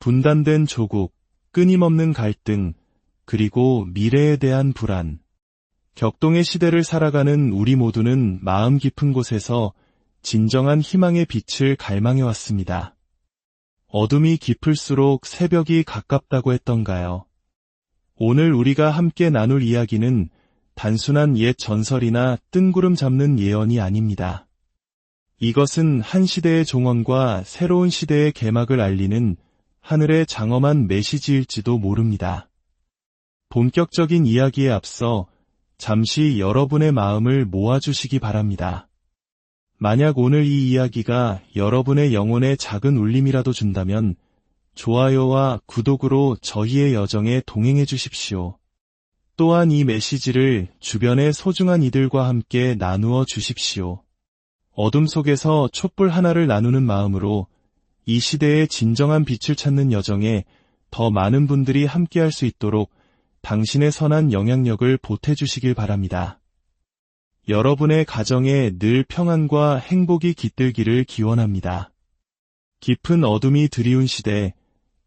분단된 조국, 끊임없는 갈등, 그리고 미래에 대한 불안. 격동의 시대를 살아가는 우리 모두는 마음 깊은 곳에서 진정한 희망의 빛을 갈망해왔습니다. 어둠이 깊을수록 새벽이 가깝다고 했던가요? 오늘 우리가 함께 나눌 이야기는 단순한 옛 전설이나 뜬구름 잡는 예언이 아닙니다. 이것은 한 시대의 종언과 새로운 시대의 개막을 알리는 하늘의 장엄한 메시지일지도 모릅니다. 본격적인 이야기에 앞서 잠시 여러분의 마음을 모아주시기 바랍니다. 만약 오늘 이 이야기가 여러분의 영혼에 작은 울림이라도 준다면 좋아요와 구독으로 저희의 여정에 동행해 주십시오. 또한 이 메시지를 주변의 소중한 이들과 함께 나누어 주십시오. 어둠 속에서 촛불 하나를 나누는 마음으로 이 시대의 진정한 빛을 찾는 여정에 더 많은 분들이 함께할 수 있도록 당신의 선한 영향력을 보태주시길 바랍니다. 여러분의 가정에 늘 평안과 행복이 깃들기를 기원합니다. 깊은 어둠이 드리운 시대,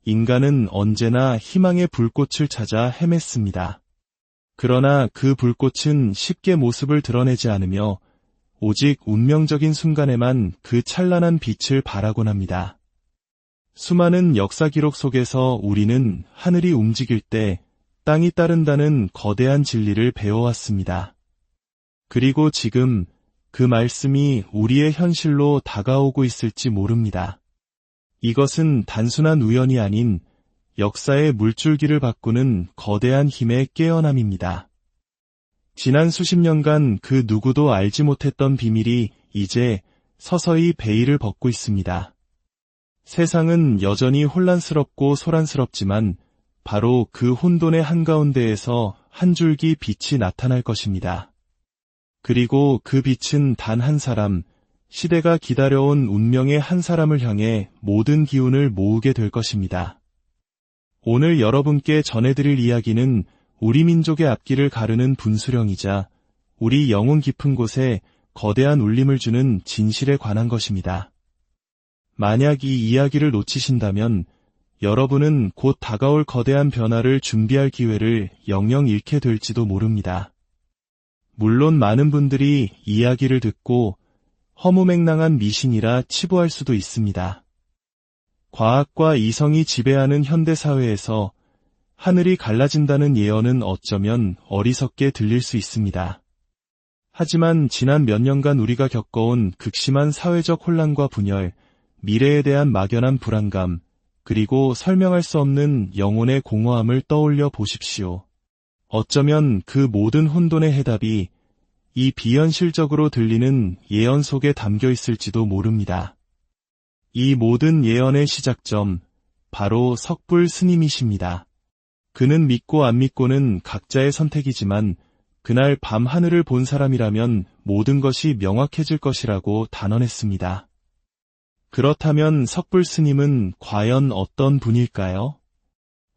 인간은 언제나 희망의 불꽃을 찾아 헤맸습니다. 그러나 그 불꽃은 쉽게 모습을 드러내지 않으며 오직 운명적인 순간에만 그 찬란한 빛을 발하곤 합니다. 수많은 역사 기록 속에서 우리는 하늘이 움직일 때 땅이 따른다는 거대한 진리를 배워왔습니다. 그리고 지금 그 말씀이 우리의 현실로 다가오고 있을지 모릅니다. 이것은 단순한 우연이 아닌 역사의 물줄기를 바꾸는 거대한 힘의 깨어남입니다. 지난 수십 년간 그 누구도 알지 못했던 비밀이 이제 서서히 베일을 벗고 있습니다. 세상은 여전히 혼란스럽고 소란스럽지만 바로 그 혼돈의 한가운데에서 한 줄기 빛이 나타날 것입니다. 그리고 그 빛은 단 한 사람, 시대가 기다려온 운명의 한 사람을 향해 모든 기운을 모으게 될 것입니다. 오늘 여러분께 전해드릴 이야기는 우리 민족의 앞길을 가르는 분수령이자 우리 영혼 깊은 곳에 거대한 울림을 주는 진실에 관한 것입니다. 만약 이 이야기를 놓치신다면 여러분은 곧 다가올 거대한 변화를 준비할 기회를 영영 잃게 될지도 모릅니다. 물론 많은 분들이 이야기를 듣고 허무맹랑한 미신이라 치부할 수도 있습니다. 과학과 이성이 지배하는 현대사회에서 하늘이 갈라진다는 예언은 어쩌면 어리석게 들릴 수 있습니다. 하지만 지난 몇 년간 우리가 겪어온 극심한 사회적 혼란과 분열, 미래에 대한 막연한 불안감, 그리고 설명할 수 없는 영혼의 공허함을 떠올려 보십시오. 어쩌면 그 모든 혼돈의 해답이 이 비현실적으로 들리는 예언 속에 담겨 있을지도 모릅니다. 이 모든 예언의 시작점, 바로 석불 스님이십니다. 그는 믿고 안 믿고는 각자의 선택이지만 그날 밤 하늘을 본 사람이라면 모든 것이 명확해질 것이라고 단언했습니다. 그렇다면 석불 스님은 과연 어떤 분일까요?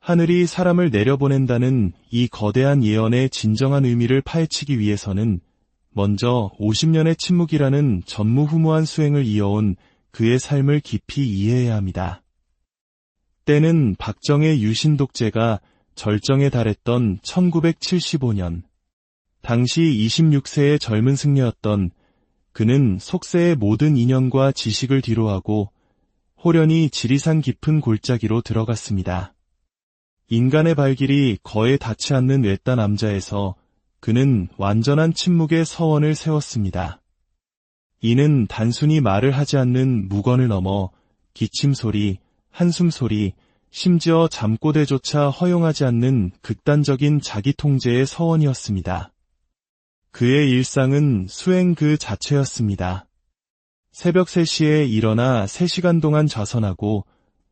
하늘이 사람을 내려보낸다는 이 거대한 예언의 진정한 의미를 파헤치기 위해서는 먼저 50년의 침묵이라는 전무후무한 수행을 이어온 그의 삶을 깊이 이해해야 합니다. 때는 박정의 유신 독재가 절정에 달했던 1975년. 당시 26세의 젊은 승려였던 그는 속세의 모든 인연과 지식을 뒤로하고 호련히 지리산 깊은 골짜기로 들어갔습니다. 인간의 발길이 거의 닿지 않는 외딴 암자에서 그는 완전한 침묵의 서원을 세웠습니다. 이는 단순히 말을 하지 않는 무건을 넘어 기침소리, 한숨소리, 심지어 잠꼬대조차 허용하지 않는 극단적인 자기통제의 서원이었습니다. 그의 일상은 수행 그 자체였습니다. 새벽 3시에 일어나 3시간 동안 좌선하고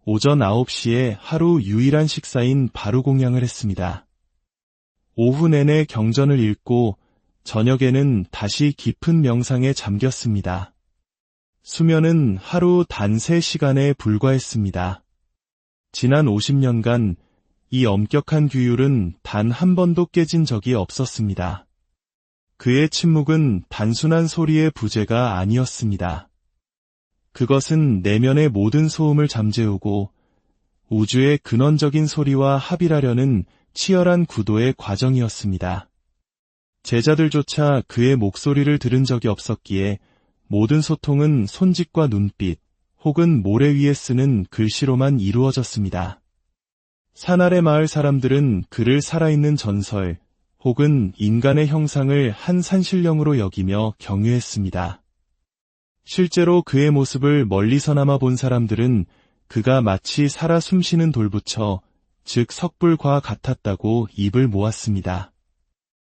오전 9시에 하루 유일한 식사인 바루공양을 했습니다. 오후 내내 경전을 읽고 저녁에는 다시 깊은 명상에 잠겼습니다. 수면은 하루 단 3시간에 불과했습니다. 지난 50년간 이 엄격한 규율은 단 한 번도 깨진 적이 없었습니다. 그의 침묵은 단순한 소리의 부재가 아니었습니다. 그것은 내면의 모든 소음을 잠재우고 우주의 근원적인 소리와 합일하려는 치열한 구도의 과정이었습니다. 제자들조차 그의 목소리를 들은 적이 없었기에 모든 소통은 손짓과 눈빛 혹은 모래 위에 쓰는 글씨로만 이루어졌습니다. 산 아래 마을 사람들은 그를 살아있는 전설 혹은 인간의 형상을 한 산신령으로 여기며 경유했습니다. 실제로 그의 모습을 멀리서나마 본 사람들은 그가 마치 살아 숨쉬는 돌부처, 즉 석불과 같았다고 입을 모았습니다.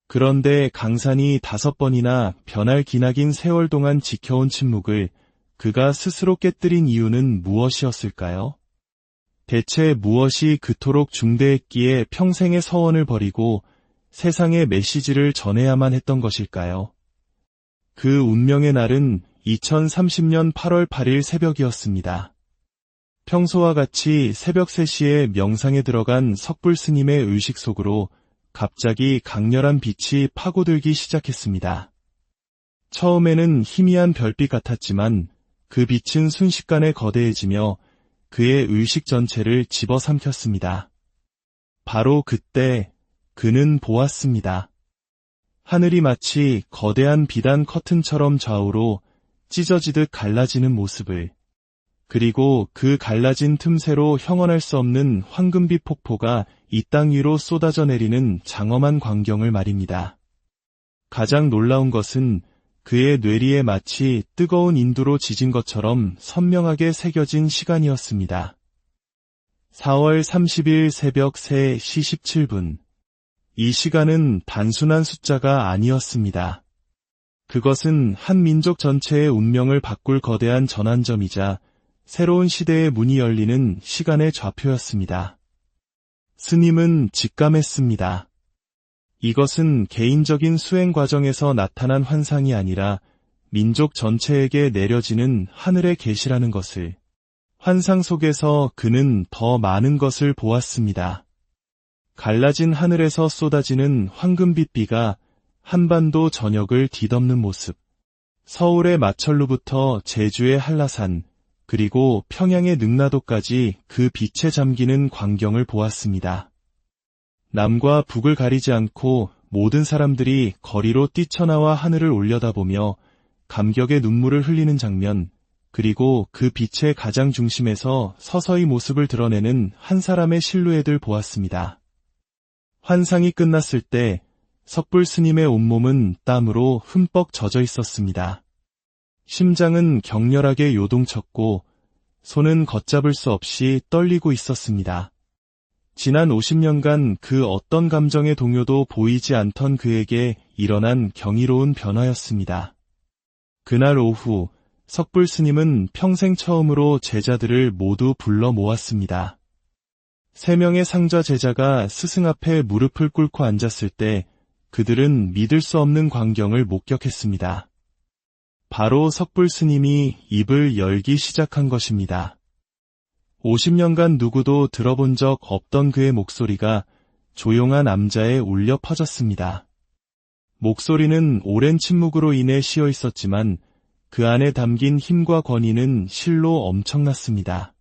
그런데 강산이 5번이나 변할 기나긴 세월 동안 지켜온 침묵을 그가 스스로 깨뜨린 이유는 무엇이었을까요? 대체 무엇이 그토록 중대했기에 평생의 서원을 버리고 세상에 메시지를 전해야만 했던 것일까요? 그 운명의 날은 2030년 8월 8일 새벽이었습니다. 평소와 같이 새벽 3시에 명상에 들어간 석불 스님의 의식 속으로 갑자기 강렬한 빛이 파고들기 시작했습니다. 처음에는 희미한 별빛 같았지만 그 빛은 순식간에 거대해지며 그의 의식 전체를 집어삼켰습니다. 바로 그때 그는 보았습니다. 하늘이 마치 거대한 비단 커튼처럼 좌우로 찢어지듯 갈라지는 모습을, 그리고 그 갈라진 틈새로 형언할 수 없는 황금빛 폭포가 이 땅 위로 쏟아져 내리는 장엄한 광경을 말입니다. 가장 놀라운 것은 그의 뇌리에 마치 뜨거운 인두로 지진 것처럼 선명하게 새겨진 시간이었습니다. 4월 30일 새벽 3시 17분. 이 시간은 단순한 숫자가 아니었습니다. 그것은 한 민족 전체의 운명을 바꿀 거대한 전환점이자 새로운 시대의 문이 열리는 시간의 좌표였습니다. 스님은 직감했습니다. 이것은 개인적인 수행 과정에서 나타난 환상이 아니라 민족 전체에게 내려지는 하늘의 계시라는 것을. 환상 속에서 그는 더 많은 것을 보았습니다. 갈라진 하늘에서 쏟아지는 황금빛 비가 한반도 전역을 뒤덮는 모습. 서울의 마천루부터 제주의 한라산, 그리고 평양의 능라도까지 그 빛에 잠기는 광경을 보았습니다. 남과 북을 가리지 않고 모든 사람들이 거리로 뛰쳐나와 하늘을 올려다보며 감격의 눈물을 흘리는 장면, 그리고 그 빛의 가장 중심에서 서서히 모습을 드러내는 한 사람의 실루엣을 보았습니다. 환상이 끝났을 때 석불 스님의 온몸은 땀으로 흠뻑 젖어 있었습니다. 심장은 격렬하게 요동쳤고 손은 걷잡을 수 없이 떨리고 있었습니다. 지난 50년간 그 어떤 감정의 동요도 보이지 않던 그에게 일어난 경이로운 변화였습니다. 그날 오후 석불 스님은 평생 처음으로 제자들을 모두 불러 모았습니다. 3명의 상좌 제자가 스승 앞에 무릎을 꿇고 앉았을 때 그들은 믿을 수 없는 광경을 목격했습니다. 바로 석불 스님이 입을 열기 시작한 것입니다. 50년간 누구도 들어본 적 없던 그의 목소리가 조용한 암자에 울려 퍼졌습니다. 목소리는 오랜 침묵으로 인해 쉬어 있었지만 그 안에 담긴 힘과 권위는 실로 엄청났습니다.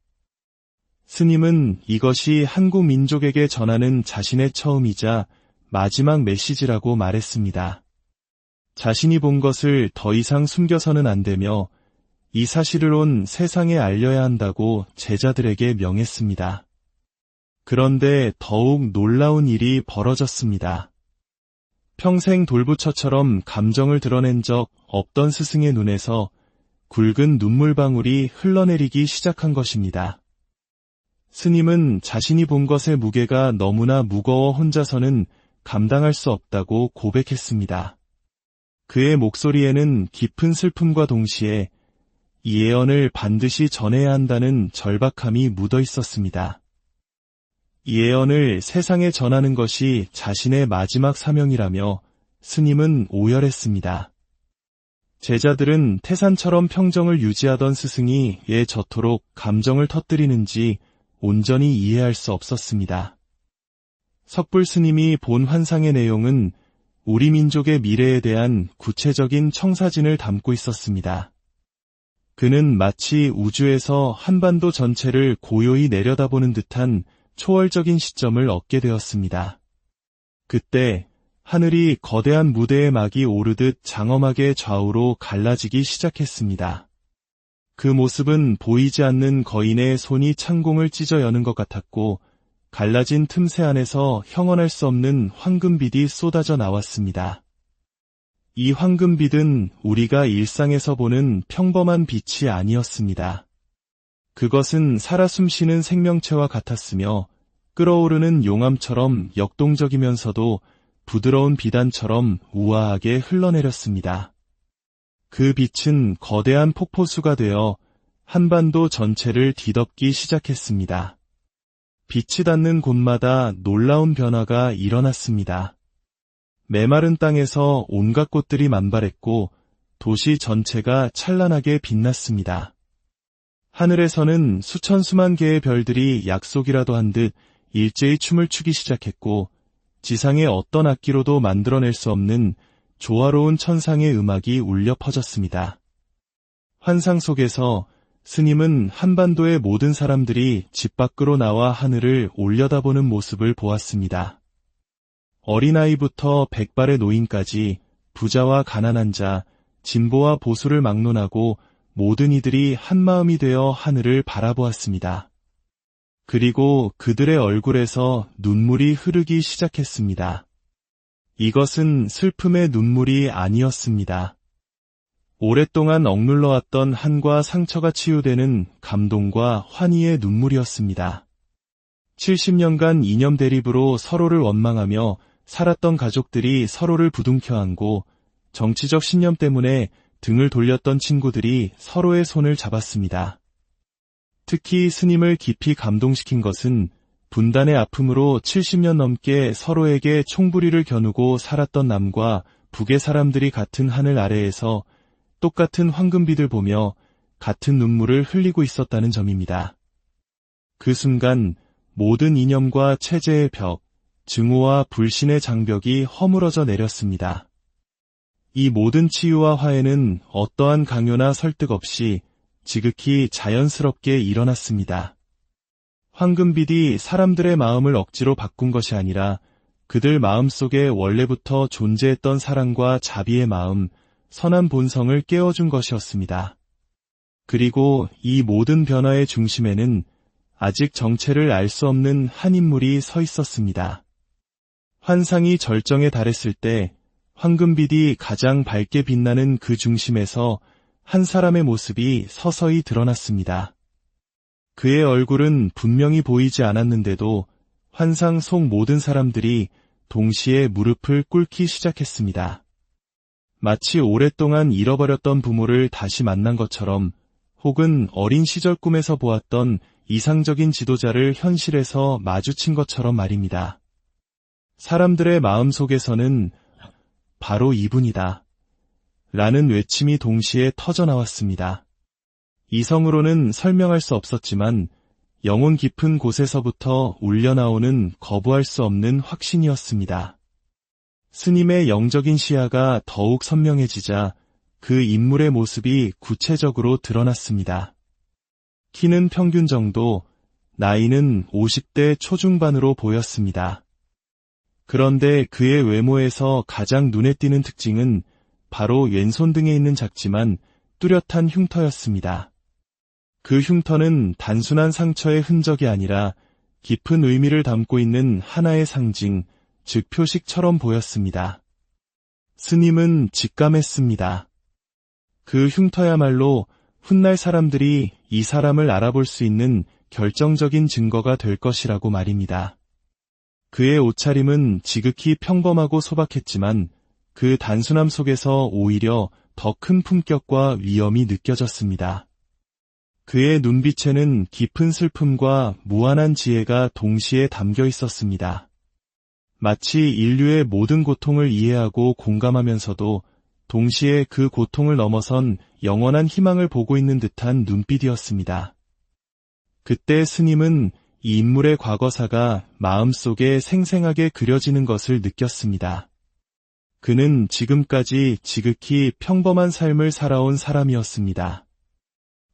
스님은 이것이 한국 민족에게 전하는 자신의 처음이자 마지막 메시지라고 말했습니다. 자신이 본 것을 더 이상 숨겨서는 안 되며 이 사실을 온 세상에 알려야 한다고 제자들에게 명했습니다. 그런데 더욱 놀라운 일이 벌어졌습니다. 평생 돌부처처럼 감정을 드러낸 적 없던 스승의 눈에서 굵은 눈물방울이 흘러내리기 시작한 것입니다. 스님은 자신이 본 것의 무게가 너무나 무거워 혼자서는 감당할 수 없다고 고백했습니다. 그의 목소리에는 깊은 슬픔과 동시에 이 예언을 반드시 전해야 한다는 절박함이 묻어 있었습니다. 이 예언을 세상에 전하는 것이 자신의 마지막 사명이라며 스님은 오열했습니다. 제자들은 태산처럼 평정을 유지하던 스승이 왜 저토록 감정을 터뜨리는지 온전히 이해할 수 없었습니다. 석불 스님이 본 환상의 내용은 우리 민족의 미래에 대한 구체적인 청사진을 담고 있었습니다. 그는 마치 우주에서 한반도 전체를 고요히 내려다보는 듯한 초월적인 시점을 얻게 되었습니다. 그때 하늘이 거대한 무대의 막이 오르듯 장엄하게 좌우로 갈라지기 시작했습니다. 그 모습은 보이지 않는 거인의 손이 창공을 찢어 여는 것 같았고 갈라진 틈새 안에서 형언할 수 없는 황금빛이 쏟아져 나왔습니다. 이 황금빛은 우리가 일상에서 보는 평범한 빛이 아니었습니다. 그것은 살아 숨쉬는 생명체와 같았으며 끓어오르는 용암처럼 역동적이면서도 부드러운 비단처럼 우아하게 흘러내렸습니다. 그 빛은 거대한 폭포수가 되어 한반도 전체를 뒤덮기 시작했습니다. 빛이 닿는 곳마다 놀라운 변화가 일어났습니다. 메마른 땅에서 온갖 꽃들이 만발했고 도시 전체가 찬란하게 빛났습니다. 하늘에서는 수천 수만 개의 별들이 약속이라도 한 듯 일제히 춤을 추기 시작했고 지상의 어떤 악기로도 만들어낼 수 없는 조화로운 천상의 음악이 울려 퍼졌습니다. 환상 속에서 스님은 한반도의 모든 사람들이 집 밖으로 나와 하늘을 올려다보는 모습을 보았습니다. 어린아이부터 백발의 노인까지 부자와 가난한 자, 진보와 보수를 막론하고 모든 이들이 한마음이 되어 하늘을 바라보았습니다. 그리고 그들의 얼굴에서 눈물이 흐르기 시작했습니다. 이것은 슬픔의 눈물이 아니었습니다. 오랫동안 억눌러왔던 한과 상처가 치유되는 감동과 환희의 눈물이었습니다. 70년간 이념 대립으로 서로를 원망하며 살았던 가족들이 서로를 부둥켜 안고 정치적 신념 때문에 등을 돌렸던 친구들이 서로의 손을 잡았습니다. 특히 스님을 깊이 감동시킨 것은 분단의 아픔으로 70년 넘게 서로에게 총부리를 겨누고 살았던 남과 북의 사람들이 같은 하늘 아래에서 똑같은 황금빛을 보며 같은 눈물을 흘리고 있었다는 점입니다. 그 순간 모든 이념과 체제의 벽, 증오와 불신의 장벽이 허물어져 내렸습니다. 이 모든 치유와 화해는 어떠한 강요나 설득 없이 지극히 자연스럽게 일어났습니다. 황금빛이 사람들의 마음을 억지로 바꾼 것이 아니라 그들 마음속에 원래부터 존재했던 사랑과 자비의 마음, 선한 본성을 깨워준 것이었습니다. 그리고 이 모든 변화의 중심에는 아직 정체를 알 수 없는 한 인물이 서 있었습니다. 환상이 절정에 달했을 때 황금빛이 가장 밝게 빛나는 그 중심에서 한 사람의 모습이 서서히 드러났습니다. 그의 얼굴은 분명히 보이지 않았는데도 환상 속 모든 사람들이 동시에 무릎을 꿇기 시작했습니다. 마치 오랫동안 잃어버렸던 부모를 다시 만난 것처럼 혹은 어린 시절 꿈에서 보았던 이상적인 지도자를 현실에서 마주친 것처럼 말입니다. 사람들의 마음속에서는 바로 이분이다 라는 외침이 동시에 터져나왔습니다. 이성으로는 설명할 수 없었지만 영혼 깊은 곳에서부터 울려나오는 거부할 수 없는 확신이었습니다. 스님의 영적인 시야가 더욱 선명해지자 그 인물의 모습이 구체적으로 드러났습니다. 키는 평균 정도, 나이는 50대 초중반으로 보였습니다. 그런데 그의 외모에서 가장 눈에 띄는 특징은 바로 왼손 등에 있는 작지만 뚜렷한 흉터였습니다. 그 흉터는 단순한 상처의 흔적이 아니라 깊은 의미를 담고 있는 하나의 상징, 즉 표식처럼 보였습니다. 스님은 직감했습니다. 그 흉터야말로 훗날 사람들이 이 사람을 알아볼 수 있는 결정적인 증거가 될 것이라고 말입니다. 그의 옷차림은 지극히 평범하고 소박했지만 그 단순함 속에서 오히려 더 큰 품격과 위엄이 느껴졌습니다. 그의 눈빛에는 깊은 슬픔과 무한한 지혜가 동시에 담겨 있었습니다. 마치 인류의 모든 고통을 이해하고 공감하면서도 동시에 그 고통을 넘어선 영원한 희망을 보고 있는 듯한 눈빛이었습니다. 그때 스님은 이 인물의 과거사가 마음속에 생생하게 그려지는 것을 느꼈습니다. 그는 지금까지 지극히 평범한 삶을 살아온 사람이었습니다.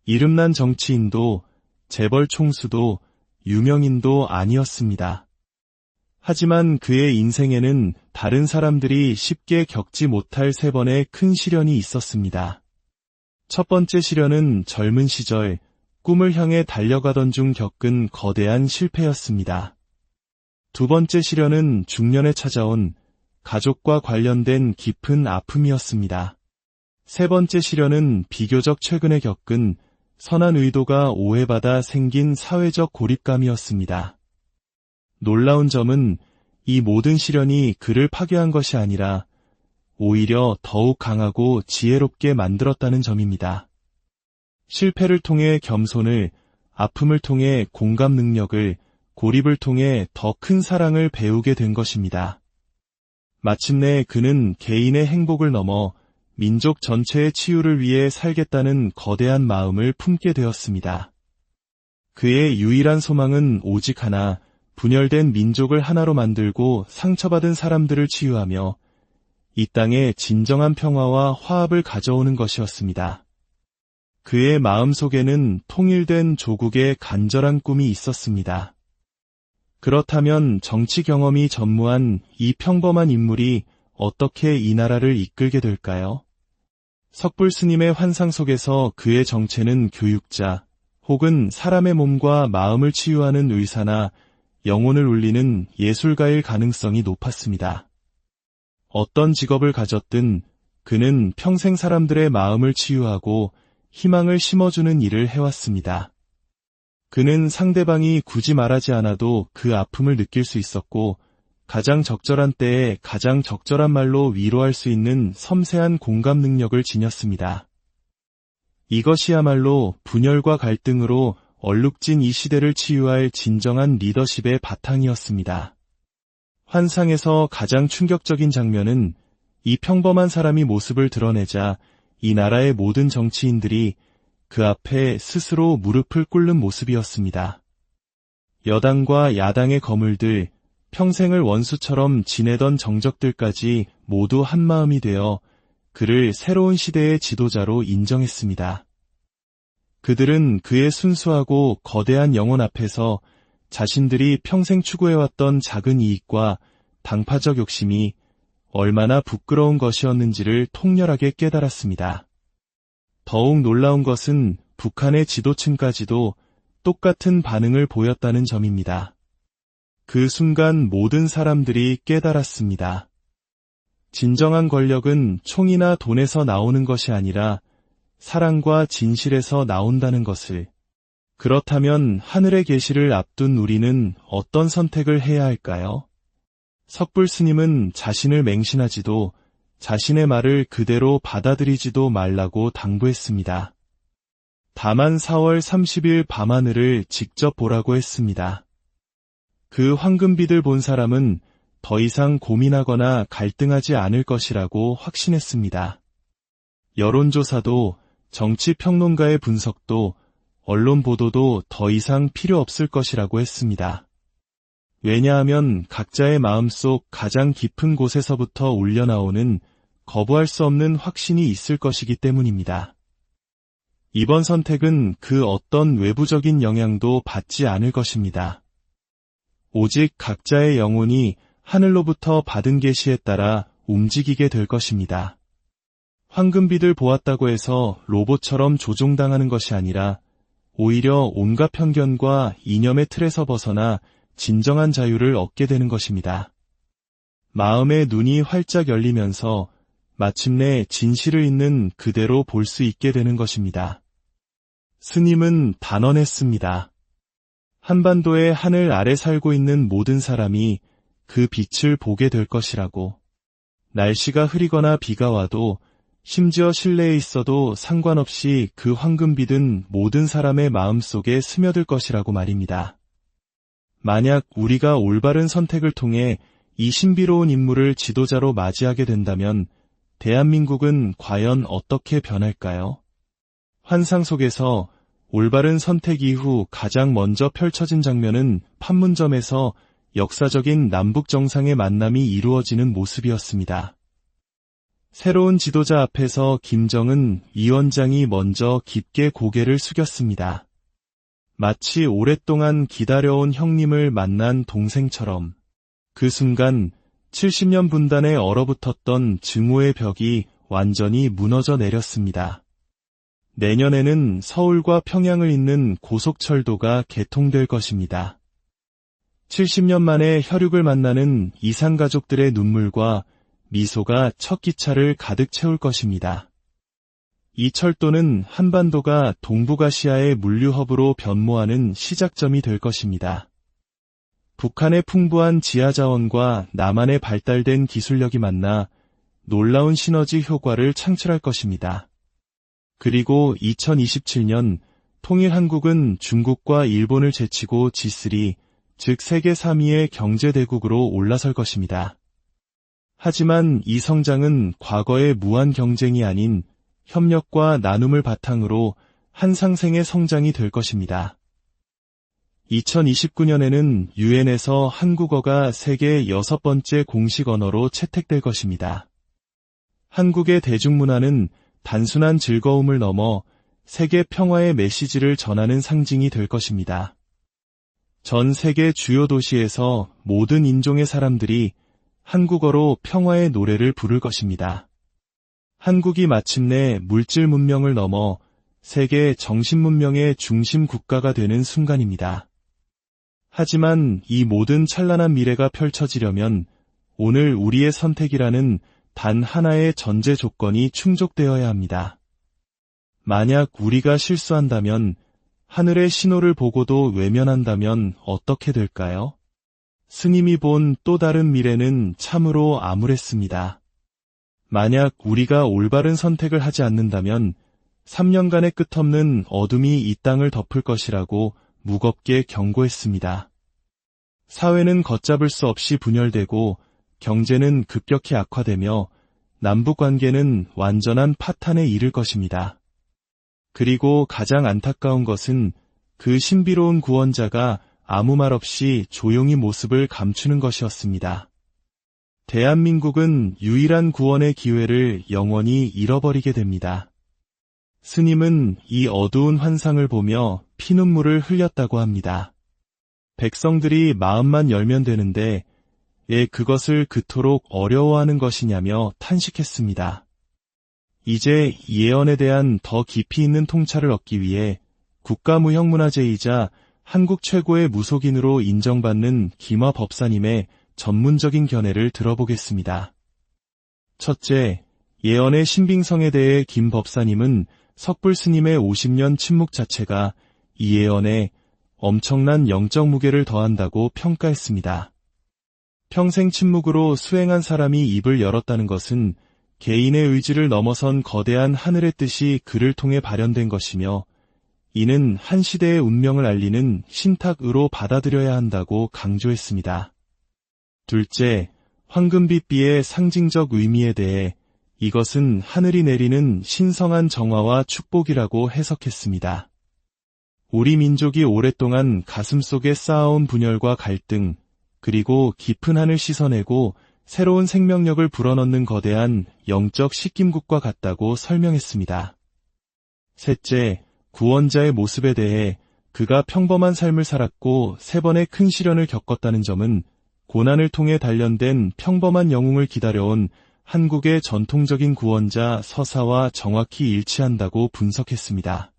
이름난 정치인도 재벌 총수도 유명인도 아니었습니다. 하지만 그의 인생에는 다른 사람들이 쉽게 겪지 못할 3번의 큰 시련이 있었습니다. 첫 번째 시련은 젊은 시절 꿈을 향해 달려가던 중 겪은 거대한 실패였습니다. 두 번째 시련은 중년에 찾아온 가족과 관련된 깊은 아픔이었습니다. 세 번째 시련은 비교적 최근에 겪은 선한 의도가 오해받아 생긴 사회적 고립감이었습니다. 놀라운 점은 이 모든 시련이 그를 파괴한 것이 아니라 오히려 더욱 강하고 지혜롭게 만들었다는 점입니다. 실패를 통해 겸손을, 아픔을 통해 공감 능력을, 고립을 통해 더 큰 사랑을 배우게 된 것입니다. 마침내 그는 개인의 행복을 넘어 민족 전체의 치유를 위해 살겠다는 거대한 마음을 품게 되었습니다. 그의 유일한 소망은 오직 하나, 분열된 민족을 하나로 만들고 상처받은 사람들을 치유하며 이 땅에 진정한 평화와 화합을 가져오는 것이었습니다. 그의 마음속에는 통일된 조국의 간절한 꿈이 있었습니다. 그렇다면 정치 경험이 전무한 이 평범한 인물이 어떻게 이 나라를 이끌게 될까요? 석불 스님의 환상 속에서 그의 정체는 교육자, 혹은 사람의 몸과 마음을 치유하는 의사나 영혼을 울리는 예술가일 가능성이 높았습니다. 어떤 직업을 가졌든 그는 평생 사람들의 마음을 치유하고 희망을 심어주는 일을 해왔습니다. 그는 상대방이 굳이 말하지 않아도 그 아픔을 느낄 수 있었고 가장 적절한 때에 가장 적절한 말로 위로할 수 있는 섬세한 공감 능력을 지녔습니다. 이것이야말로 분열과 갈등으로 얼룩진 이 시대를 치유할 진정한 리더십의 바탕이었습니다. 환상에서 가장 충격적인 장면은 이 평범한 사람이 모습을 드러내자 이 나라의 모든 정치인들이 그 앞에 스스로 무릎을 꿇는 모습이었습니다. 여당과 야당의 거물들, 평생을 원수처럼 지내던 정적들까지 모두 한마음이 되어 그를 새로운 시대의 지도자로 인정했습니다. 그들은 그의 순수하고 거대한 영혼 앞에서 자신들이 평생 추구해왔던 작은 이익과 당파적 욕심이 얼마나 부끄러운 것이었는지를 통렬하게 깨달았습니다. 더욱 놀라운 것은 북한의 지도층까지도 똑같은 반응을 보였다는 점입니다. 그 순간 모든 사람들이 깨달았습니다. 진정한 권력은 총이나 돈에서 나오는 것이 아니라 사랑과 진실에서 나온다는 것을. 그렇다면 하늘의 계시를 앞둔 우리는 어떤 선택을 해야 할까요? 석불 스님은 자신을 맹신하지도 자신의 말을 그대로 받아들이지도 말라고 당부했습니다. 다만 4월 30일 밤하늘을 직접 보라고 했습니다. 그 황금빛을 본 사람은 더 이상 고민하거나 갈등하지 않을 것이라고 확신했습니다. 여론조사도 정치평론가의 분석도 언론 보도도 더 이상 필요 없을 것이라고 했습니다. 왜냐하면 각자의 마음속 가장 깊은 곳에서부터 울려나오는 거부할 수 없는 확신이 있을 것이기 때문입니다. 이번 선택은 그 어떤 외부적인 영향도 받지 않을 것입니다. 오직 각자의 영혼이 하늘로부터 받은 계시에 따라 움직이게 될 것입니다. 황금빛을 보았다고 해서 로봇처럼 조종당하는 것이 아니라 오히려 온갖 편견과 이념의 틀에서 벗어나 진정한 자유를 얻게 되는 것입니다. 마음의 눈이 활짝 열리면서 마침내 진실을 있는 그대로 볼 수 있게 되는 것입니다. 스님은 단언했습니다. 한반도의 하늘 아래 살고 있는 모든 사람이 그 빛을 보게 될 것이라고. 날씨가 흐리거나 비가 와도 심지어 실내에 있어도 상관없이 그 황금빛은 모든 사람의 마음속에 스며들 것이라고 말입니다. 만약 우리가 올바른 선택을 통해 이 신비로운 인물을 지도자로 맞이하게 된다면 대한민국은 과연 어떻게 변할까요? 환상 속에서 올바른 선택 이후 가장 먼저 펼쳐진 장면은 판문점에서 역사적인 남북 정상의 만남이 이루어지는 모습이었습니다. 새로운 지도자 앞에서 김정은 위원장이 먼저 깊게 고개를 숙였습니다. 마치 오랫동안 기다려온 형님을 만난 동생처럼. 그 순간 70년 분단에 얼어붙었던 증오의 벽이 완전히 무너져 내렸습니다. 내년에는 서울과 평양을 잇는 고속철도가 개통될 것입니다. 70년 만에 혈육을 만나는 이산가족들의 눈물과 미소가 첫 기차를 가득 채울 것입니다. 이 철도는 한반도가 동북아시아의 물류허브로 변모하는 시작점이 될 것입니다. 북한의 풍부한 지하자원과 남한의 발달된 기술력이 만나 놀라운 시너지 효과를 창출할 것입니다. 그리고 2027년 통일한국은 중국과 일본을 제치고 G3, 즉 세계 3위의 경제대국으로 올라설 것입니다. 하지만 이 성장은 과거의 무한 경쟁이 아닌 협력과 나눔을 바탕으로 한상생의 성장이 될 것입니다. 2029년에는 유엔에서 한국어가 세계 6번째 공식 언어로 채택될 것입니다. 한국의 대중문화는 단순한 즐거움을 넘어 세계 평화의 메시지를 전하는 상징이 될 것입니다. 전 세계 주요 도시에서 모든 인종의 사람들이 한국어로 평화의 노래를 부를 것입니다. 한국이 마침내 물질 문명을 넘어 세계 정신 문명의 중심 국가가 되는 순간입니다. 하지만 이 모든 찬란한 미래가 펼쳐지려면 오늘 우리의 선택이라는 단 하나의 전제 조건이 충족되어야 합니다. 만약 우리가 실수한다면, 하늘의 신호를 보고도 외면한다면 어떻게 될까요? 스님이 본 또 다른 미래는 참으로 암울했습니다. 만약 우리가 올바른 선택을 하지 않는다면 3년간의 끝없는 어둠이 이 땅을 덮을 것이라고 무겁게 경고했습니다. 사회는 걷잡을 수 없이 분열되고 경제는 급격히 악화되며 남북 관계는 완전한 파탄에 이를 것입니다. 그리고 가장 안타까운 것은 그 신비로운 구원자가 아무 말 없이 조용히 모습을 감추는 것이었습니다. 대한민국은 유일한 구원의 기회를 영원히 잃어버리게 됩니다. 스님은 이 어두운 환상을 보며 피눈물을 흘렸다고 합니다. 백성들이 마음만 열면 되는데 왜 그것을 그토록 어려워하는 것이냐며 탄식했습니다. 이제 이 예언에 대한 더 깊이 있는 통찰을 얻기 위해 국가무형문화재이자 한국 최고의 무속인으로 인정받는 김화 법사님의 전문적인 견해를 들어보겠습니다. 첫째, 예언의 신빙성에 대해 김 법사님은 석불 스님의 50년 침묵 자체가 이 예언에 엄청난 영적 무게를 더한다고 평가했습니다. 평생 침묵으로 수행한 사람이 입을 열었다는 것은 개인의 의지를 넘어선 거대한 하늘의 뜻이 그를 통해 발현된 것이며 이는 한 시대의 운명을 알리는 신탁으로 받아들여야 한다고 강조했습니다. 둘째, 황금빛비의 상징적 의미에 대해 이것은 하늘이 내리는 신성한 정화와 축복이라고 해석했습니다. 우리 민족이 오랫동안 가슴속에 쌓아온 분열과 갈등, 그리고 깊은 한을 씻어내고 새로운 생명력을 불어넣는 거대한 영적 식김국과 같다고 설명했습니다. 셋째, 구원자의 모습에 대해 그가 평범한 삶을 살았고 3번의 큰 시련을 겪었다는 점은 고난을 통해 단련된 평범한 영웅을 기다려온 한국의 전통적인 구원자 서사와 정확히 일치한다고 분석했습니다.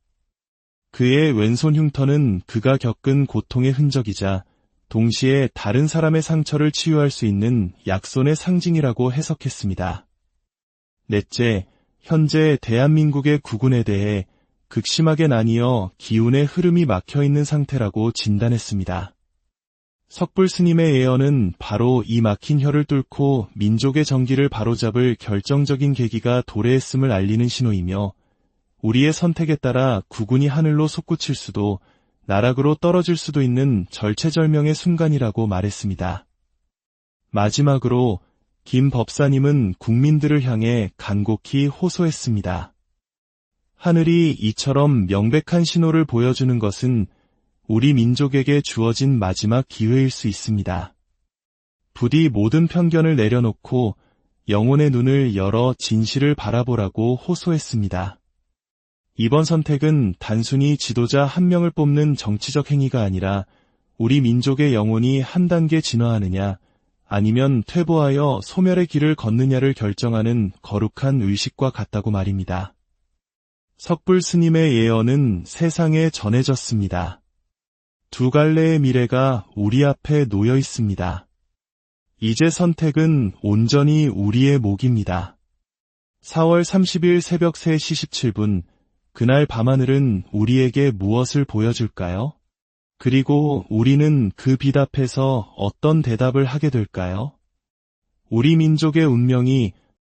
그의 왼손 흉터는 그가 겪은 고통의 흔적이자 동시에 다른 사람의 상처를 치유할 수 있는 약손의 상징이라고 해석했습니다. 넷째, 현재 대한민국의 국운에 대해 극심하게 나뉘어 기운의 흐름이 막혀있는 상태라고 진단했습니다. 석불 스님의 예언은 바로 이 막힌 혀를 뚫고 민족의 정기를 바로잡을 결정적인 계기가 도래했음을 알리는 신호이며 우리의 선택에 따라 국운이 하늘로 솟구칠 수도 나락으로 떨어질 수도 있는 절체절명의 순간이라고 말했습니다. 마지막으로 김 법사님은 국민들을 향해 간곡히 호소했습니다. 하늘이 이처럼 명백한 신호를 보여주는 것은 우리 민족에게 주어진 마지막 기회일 수 있습니다. 부디 모든 편견을 내려놓고 영혼의 눈을 열어 진실을 바라보라고 호소했습니다. 이번 선택은 단순히 지도자 한 명을 뽑는 정치적 행위가 아니라 우리 민족의 영혼이 한 단계 진화하느냐 아니면 퇴보하여 소멸의 길을 걷느냐를 결정하는 거룩한 의식과 같다고 말입니다. 석불 스님의 예언은 세상에 전해졌습니다. 두 갈래의 미래가 우리 앞에 놓여 있습니다. 이제 선택은 온전히 우리의 몫입니다. 4월 30일 새벽 3시 17분, 그날 밤하늘은 우리에게 무엇을 보여줄까요? 그리고 우리는 그 빛 앞에서 어떤 대답을 하게 될까요? 우리 민족의 운명이